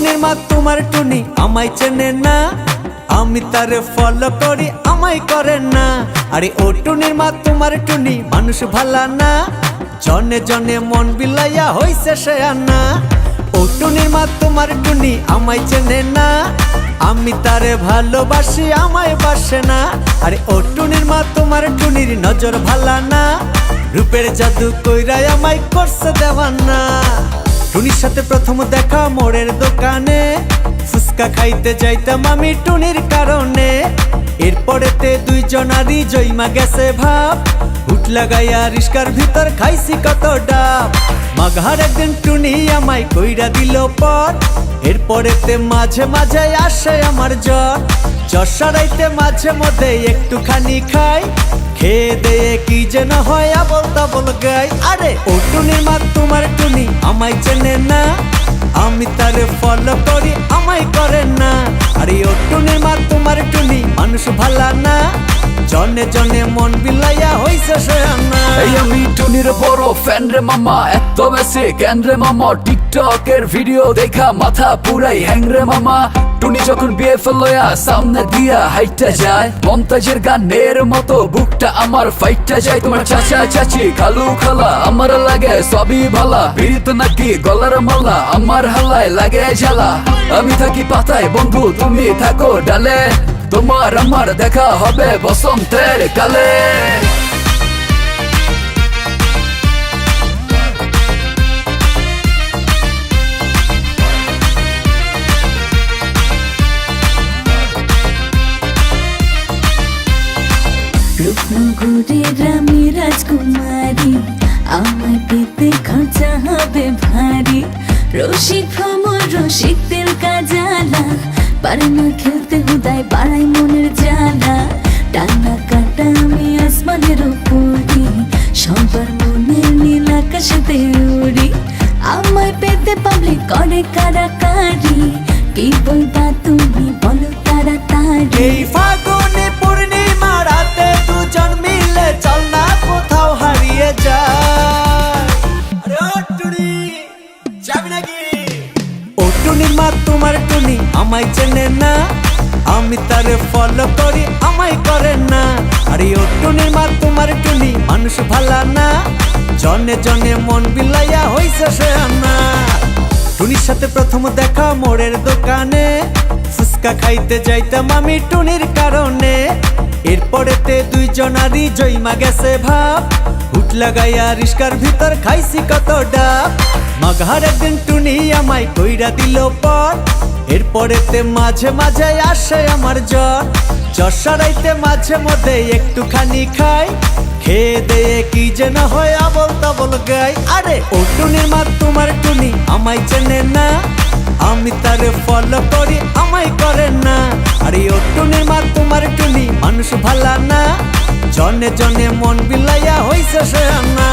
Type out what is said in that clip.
টুনির মা তোমার টুনি আমায় চেনে না, আমি তারে ফলো করি আমায় করে না। আরে ও টুনির মা তোমার টুনি মানুষ ভালা না, জনে জনে মন বিলাইয়া হইছে সে আনা। ও টুনির মা তোমার টুনি আমায় চেনে না, আমি তারে ভালোবাসি আমায় বাসে না। আরে ও টুনির মা তোমার টুনির নজর ভালা না, রূপের জাদু কইরাই আমায় করছে দেওয়ানা। টুনির সাথে প্রথম দেখা মোড়ের দোকানে, ফুচকা খাইতে যাইতাম আমি টুনির কারণে। এরপরেতে দুইজনারই জইমা গেছে ভাব, হুট লাগাইয়া রিস্কার ভিতর খাইছি কত ডাব। মাঘার একদিন টুনি আমায় কইরা দিল পর, এরপরেতে মাঝে মাঝে আসে আমার জ্বর। জ্বর সারাইতে মাঝে মধ্যে একটুখানি খাই, খেয়ে দেয়ে কি যেন হয় আবল তাবল গাই। আরে ও টুনির মা তোমার টুনি আমায় চেনে না, আমি তারে ফলো করি আমায় করে না। আরে ও টুনির মা তোমার টুনি মানুষ ভালা না, জনে জনে মন বিলাইয়া হইছে সে আনা। এই আমি টুনির বড় ফ্যান রে মামা, এত বেশি জ্ঞান রে মামা। টিকটকের ভিডিও দেখা মাথা পুরাই হ্যাং রে মামা। টুনি যখন বিয়ে ফেলয়া সামনে দিয়া হাইটা যায়, মমতাজের গানের মতো বুকটা আমার ফাইটটা যায়। তোমার চাচা চাচি খালু খালা আমার লাগে সবই ভালা, বিড়িত নাকি গলার মালা আমার হালায় লাগে জ্বালা। আমি থাকি পাতায় বন্ধু তুমি থাকো ডালে, তোমার আমার দেখা হবে বসন্তের কালে। রূপনগরের আমি রাজকুমারী, আমায় পেতে খরচা হবে ভারী। রসিক ভ্রমর রসিকদের কাজালা, পারে না খেলতে হুদায় বাড়াই মনের জ্বালা। টানা কাটা আমি আসমানের উপরি, সবার মনের নীল আকাশেতে উড়ি। আমায় পেতে পাবলিক করে কারাকারি, কি বলবা তুমি বলো তাড়াতাড়ি। এই ফাগুনে পূর্ণিমা রাতে দুজন মিলে চল না কোথাও হারিয়ে যায়। আরে ও টুনি যাবি নাকি? ও টুনির মা তোমার টুনি আমায় চেনে না, আমি তারে ফলো করি আমায় করে না। আরে ও টুনির মা তোমার টুনি মানুষ ভালা না, জনে জনে মন বিলাইয়া হইছে সে আনা। টুনির সাথে প্রথম দেখা মোড়ের দোকানে, ফুচকা খাইতে যাইতাম আমি টুনির কারণে। এরপরেতে দুইজনারই জইমা গেছে ভাব, হুট লাগাইয়া রিস্কার ভিতর খাইছি কত ডাব। মাঘার একদিন টুনি আমায় কইরা দিল পর, এরপরেতে মাঝে মাঝে আসে আমার জ্বর। জ্বর সারাইতে মাঝে মধ্যে একটুখানি খাই, খেয়ে দেয়ে কি যেন হয় আবল তাবল গাই। আরে ও টুনির মা তোমার টুনি আমায় চেনে না, আমি তারে ফলো করি আমায় করে না। আরে ও টুনির মা তোমার টুনি মানুষ ভালা না, জনে জনে মন বিলাইয়া হইছে সে আনা।